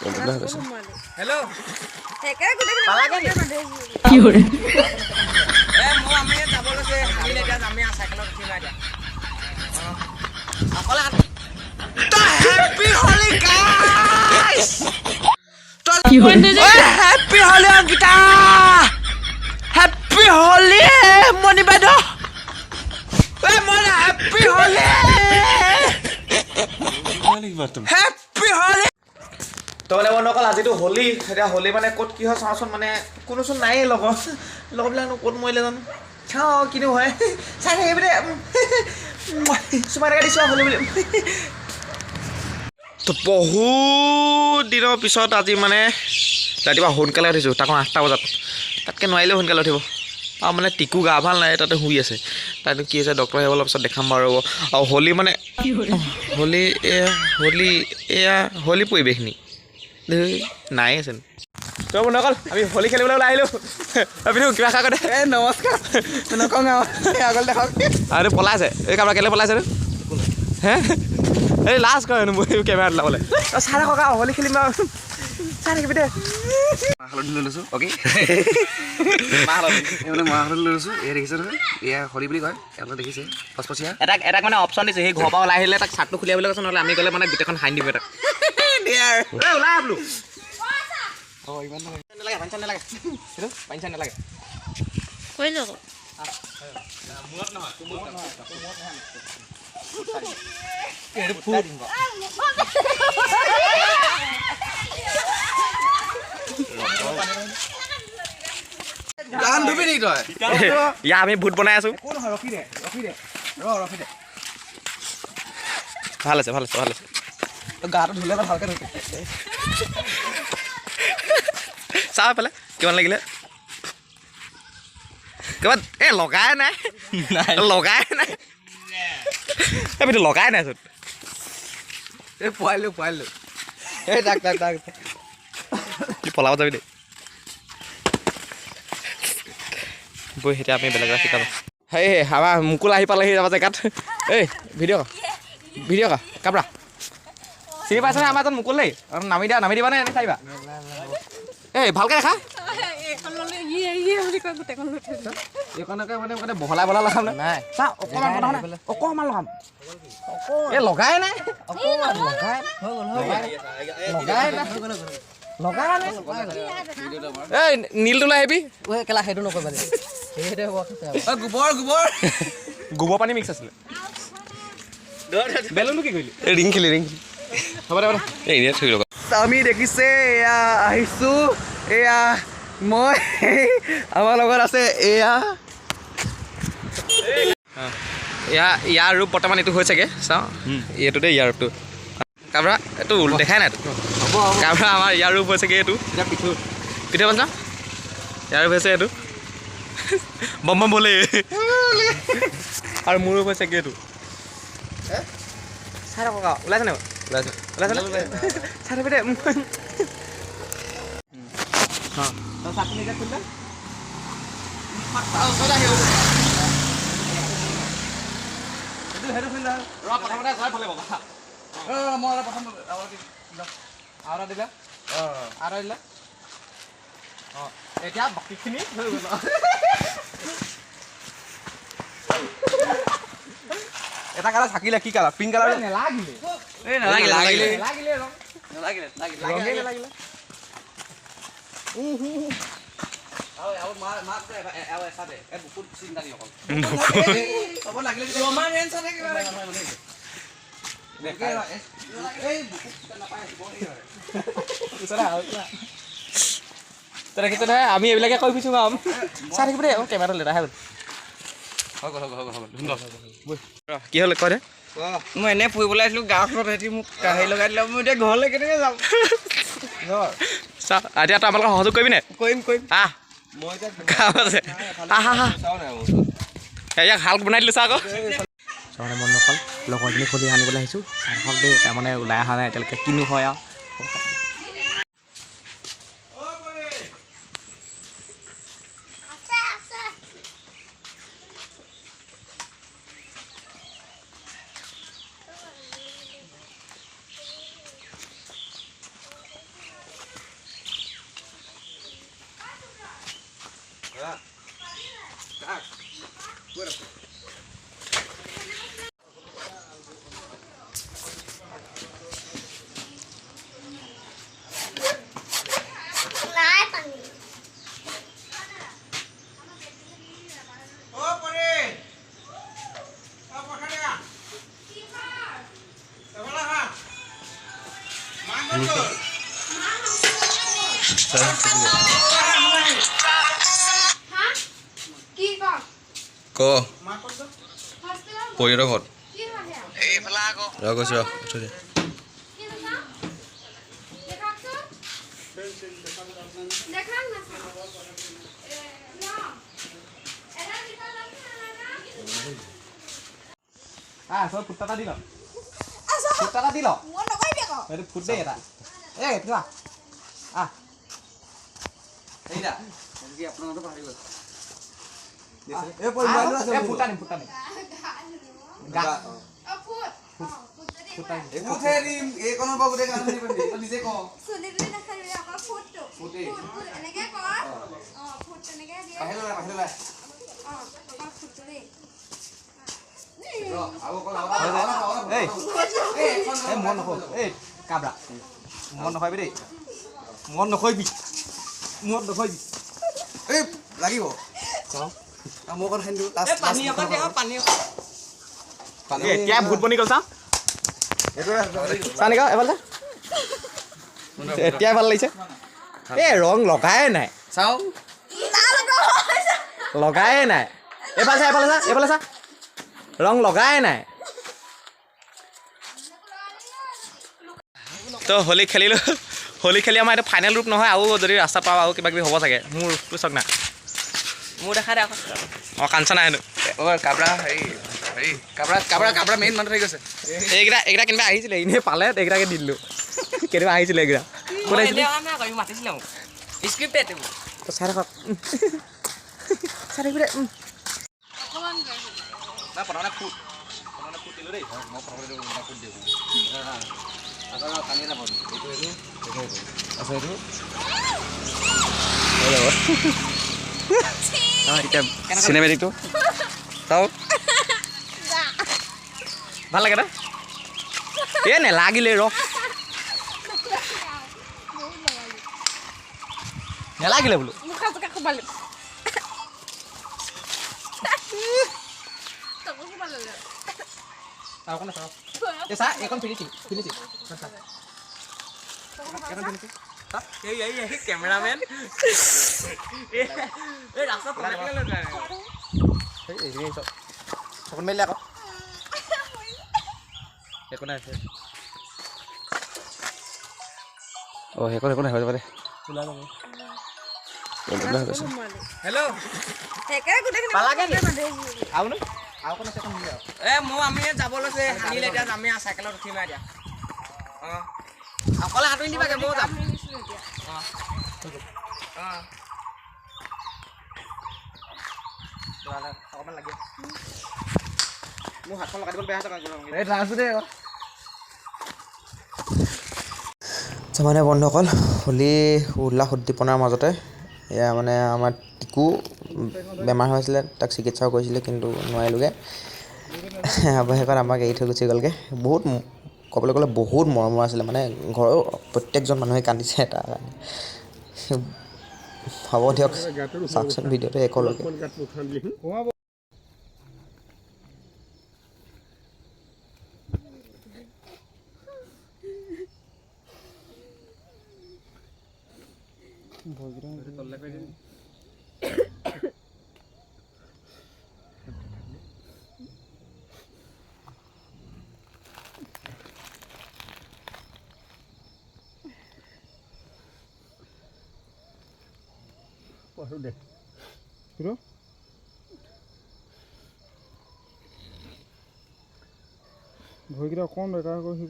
hello কি হরে আমি যাবলৈ যে হালি লেটা আমি সাইকেলত উঠি নাই দিয়া অকলে হ্যাপি হোলি গাইস কি হরে হ্যাপি হোলি অঙ্কিতা হ্যাপি হোলি মনি বাইদেউ মন হ্যাপি হোলি হ্যাপি হোলি তো মানে বন্ধুসকল আজিতো হোলি এতিয়া হোলি মানে ক'ত কি হয় চাওঁচোন মানে কোনোচোন নায়েই লগৰবিলাকনো ক'ত মৰিলে জানো চাওঁ কিনো হয় চাই থাকে বোলে চুমাই থকা দিছোঁ হোলি বুলি তো বহুত দিনৰ পিছত আজি মানে ৰাতিপুৱা সোনকালে উঠিছোঁ তাকো 8টা বজাত তাতকৈ নোৱাৰিলেও সোনকালে উঠিব আৰু মানে টিকু গা ভাল নাই তাতে শুই আছে তাতে কি হৈছে ডক্টৰ আহিব অলপ পিছত দেখাম বাৰু আৰু হোলি মানে হোলি পৰিৱেশনি নাই আছে তো বন্ধুসকল আমি হোলি খেলিবলৈ ওলাই আহিলোঁ আপুনি কিবা খা কৰে নমস্কাৰ নকওঁ আগল দেখাওক আৰু পলাইছে এই কাৰোবাৰ কেলৈ পলাইছে হে এই লাষ্ট কৰে মোৰ কেমেৰাত লাবলৈ চাই থাকক আৰু হোলি খেলিম আৰু চাই থাকিবি দে মাহ হালধি লৈ লৈছোঁ অ'কে মাহ হালধি লৈ লৈছোঁ এয়া দেখিছে নহয় এয়া হোলি বুলি কয় আপোনালোকে দেখিছে পচপচীয়া এটাক মানে অপশ্যন দিছে সেই ঘৰৰ পৰা ওলাই আহিলে তাক চাৰ্টটো খুলিয়াবলৈ কৈছে নহ'লে আমি গ'লে মানে গোটেইখন হাঁহি দিব তাক ওলাই বোলো অঁ ইমান নালাগে পানী চানী নালাগে সেইটো পানী চানী নালাগে কৈ লওক মূৰত নহয় গান ধুবি নেকি তই ইয়া আমি ভূত বনাই আছো ৰখি দে ভাল আছে গাটো ধুলে ভালকে ধুবি চাহ পেলে কিমান লাগিলে কিমান লগাই নাই এইটো লগাই নাই চোন এই পোৱাইলো এই তাক কি পলাব যাবি দেই বৈ এতিয়া আমি বেলেগ ৰাস্তা শিকাব সেই আমাৰ মুকুল আহি পালেহি যাব জেগাত এই ভিডিঅ' কা কাপৰা চিনি পাইছেনে আমাৰ এজন মুকুল দেই নামি দিবা নে এনে চাইবা এই ভালকৈ দেখা এইখনকে মানে বহলাই লগাম নাই চা অকণমান লগাম এই লগাই নাই এই নীলটো লৈ আহিবি কেলা সেইটো নকৰিবা গোবৰ পানী মিক্স আছিলে বেলুনটো কি কৰিলি ৰিং খেলি হ'ব দে এনেই থৈ লগ আমি দেখিছে এয়া আহিছোঁ এয়া মই আমাৰ লগত আছে এয়া ইয়াৰ ৰূপ বৰ্তমান এইটো হৈছেগৈ চাওঁ এইটো দেই ইয়াৰ ৰূপটো কামৰা এইটো দেখাই নাই কামৰা আমাৰ ইয়াৰ ৰূপ হৈছেগৈ এইটো পিঠা বল চাওঁ ইয়াৰ ৰূপ হৈছে এইটো বম বলে আৰু মোৰ ৰূপ হৈছেগৈ এইটো চাই থাকক ওলাইছে নাই ওলাইছে চাই থাকবি দে এতিয়া বাকীখিনি হৈ গ'ল এটা কালাৰ থাকিলে কি কালাৰ পিংক কালাৰ নালাগিলে আমি এইবিলাকে কৈ ফুৰিছোঁ চাই থাকিব দেই কেমেৰাটো লেটাহে কি হ'ল কয় দে মই এনেই ফুৰিবলৈ আহিছিলোঁ গাঁওখনত সিহঁতি মোক কাহি লগাই দিলে মই এতিয়া ঘৰলৈ কেনেকৈ যাম চা এতিয়া তই আমালোকে সহযোগ কৰিবি নে কৰিম কাম আছে ইয়াক হাল বনাই দিলোঁ চা আকৌ মানে মন নকল লগৰজনী খুলি আনিবলৈ আহিছোঁ চাহক দেই তাৰমানে ওলাই অহা নাই এতিয়ালৈকে কিনো হয় আৰু ক পৰিৰ ঘৰত ৰ গৈছো ৰ উঠি দে চব ফুটটা দি ল ফুটটা দি ল এইটো ফুট দেই এটা এই কিবা এইটা কি আপোনালোকে পাহৰি গ'ল ফুটটা নিম ফুটটা নিম এইকণৰ পৰা গোটেই গান শুনিব নিজে ক মন নকয় এই কাবৰা মন নকয়বি দেই মন নকয়বি এই লাগিব মোৰ কথা খান্দিব পানী অকণ দিয়া পানী এতিয়া ভূত বনি গ'ল চা চা নিকা এবাৰ এতিয়া ভাল লাগিছে এই ৰং লগাই নাই চাওঁ লগাই নাই এইফালে চা ৰং লগাই নাই তো হোলী খেলিলোঁ হোলী খেলি আমাৰ এইটো ফাইনেল ৰূপ নহয় আৰু যদি ৰাস্তা পাওঁ আৰু কিবা কিবি হ'ব চাগে মোৰ ৰূপটো চাওক না মোৰ দেখা দে আকৌ অঁ কাঞ্চনা হেনো কাবৰা হেৰি কাবৰা মেইন মানুহ হৈ গৈছে এইকেইটা কেনিবা আহিছিলে এনেই পালে এইকেইটাকে দি দিলোঁ কেতিয়াবা আহিছিলে এইকেইটা ক'ত আহিছিলে মাতিছিলে মোক স্ক্ৰিপ্টেড চাই থাকক চাই থাকিবি দে প্ৰথমতে ফুট দিলোঁ দেই মই প্ৰথমতে ফুট দিওঁ পানী নাপাওঁ এইটো এতিয়া চিনেমেটিকটো চাওঁ ভাল লাগে ন এই নেলাগিলে ৰ নেলাগিলে বোলো চা এইখন ফিনিচিং কেমেৰামেন চকুন মাৰিলে আকৌ একো নাই অঁ একো নাই হৈ যাব দে হেল্ল' আমি যাব লৈছে হানিলে এতিয়া আমি চাইকেলত উঠিম এতিয়া অঁ অকলে সাঁতুৰি দিবাগে ময়ো যাম অকণমান লাগে মোৰ হাতখন লগাই দিবলৈ বেয়া হৈছে মানে বন্ধুসকল হোলী উল্লাস উদ্দীপনাৰ মাজতে এয়া মানে আমাৰ টিকু বেমাৰ হৈ আছিলে তাক চিকিৎসাও কৰিছিলে কিন্তু নোৱাৰিলোগৈ অৱশেষত আমাক এৰি থৈ গুচি গ'লগৈ বহুত ক'বলৈ গ'লে বহুত মৰমৰ আছিলে মানে ঘৰৰ প্ৰত্যেকজন মানুহে কান্দিছে তাৰ কাৰণে হ'ব দিয়ক চাওকচোন ভিডিঅ'টো একলৈকে ভৰিকেইটা অকণ বেকাৰ কৰি